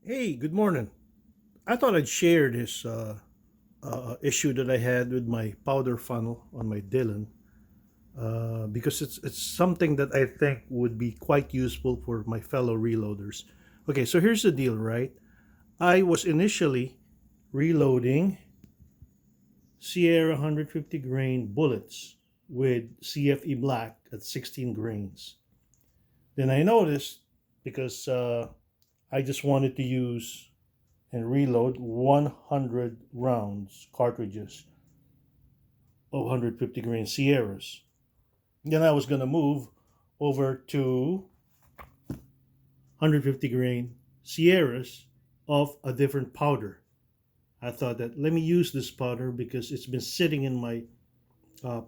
Hey, good morning. I thought I'd share this issue that I had with my powder funnel on my Dillon because it's something that I think would be quite useful for my fellow reloaders. Okay, so here's the deal, right? I was initially reloading Sierra 150 grain bullets with CFE black at 16 grains. Then I noticed because I just wanted to use and reload 100 rounds cartridges of 150 grain Sierras. Then I was going to move over to 150 grain Sierras of a different powder. I thought that let me use this powder because it's been sitting in my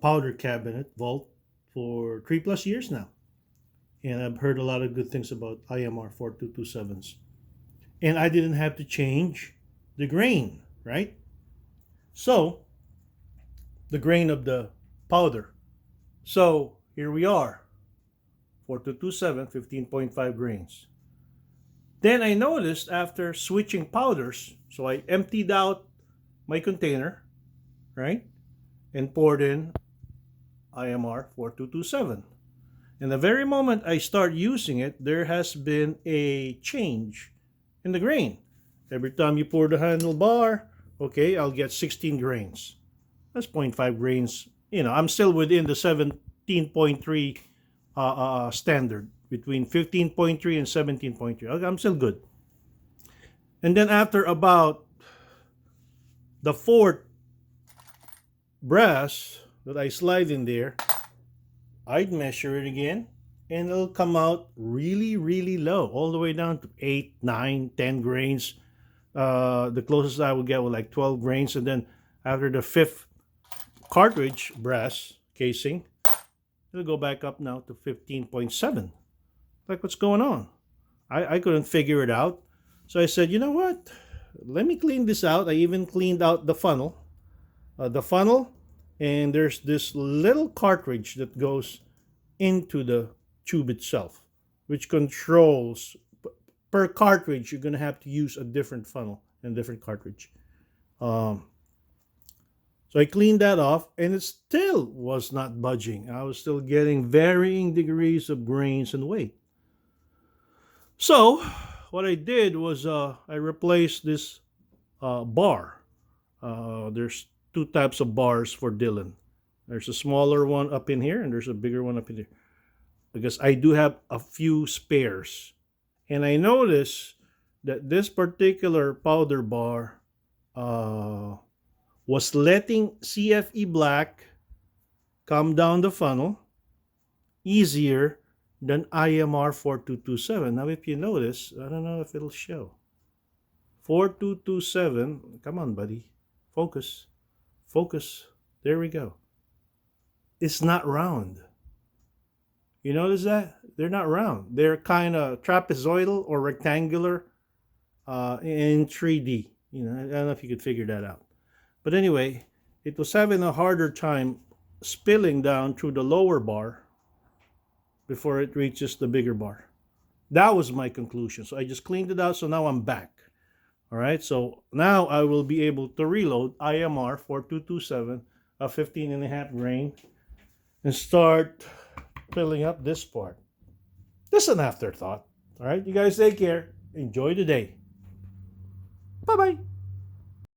powder cabinet vault for 3+ years now. And I've heard a lot of good things about IMR 4227s. And I didn't have to change the grain, right? So, the grain of the powder. So, here we are, 4227, 15.5 grains. Then I noticed after switching powders, so I emptied out my container, right? And poured in IMR 4227. And the very moment I start using it, there has been a change in the grain. Every time you pour the handlebar, okay, I'll get 16 grains. That's 0.5 grains. I'm still within the 17.3 standard, between 15.3 and 17.3. I'm still good. And then after about the fourth brass that I slide in there, I'd measure it again and it'll come out really, really low, all the way down to 8, 9, 10 grains. The closest I would get was like 12 grains. And then after the fifth cartridge brass casing, it'll go back up now to 15.7. Like, what's going on? I couldn't figure it out. So I said, you know what? Let me clean this out. I even cleaned out the funnel. And there's this little cartridge that goes into the tube itself, which controls per cartridge. You're going to have to use a different funnel and different cartridge. So I cleaned that off and it still was not budging. I was still getting varying degrees of grains and weight. So what I did was I replaced this bar. There's two types of bars for Dillon. There's a smaller one up in here and there's a bigger one up in here. Because I do have a few spares. And I noticed that this particular powder bar was letting CFE black come down the funnel easier than IMR 4227. Now, if you notice, I don't know if it'll show. 4227, come on, buddy. Focus. There we go. It's not round. You notice that? They're not round. They're kind of trapezoidal or rectangular in 3D. I don't know if you could figure that out. But anyway, it was having a harder time spilling down through the lower bar before it reaches the bigger bar. That was my conclusion. So I just cleaned it out. So now I'm back. All right. So now I will be able to reload IMR 4227, a 15.5 grain, and start filling up this part. This is an afterthought. All right. You guys take care. Enjoy the day. Bye-bye.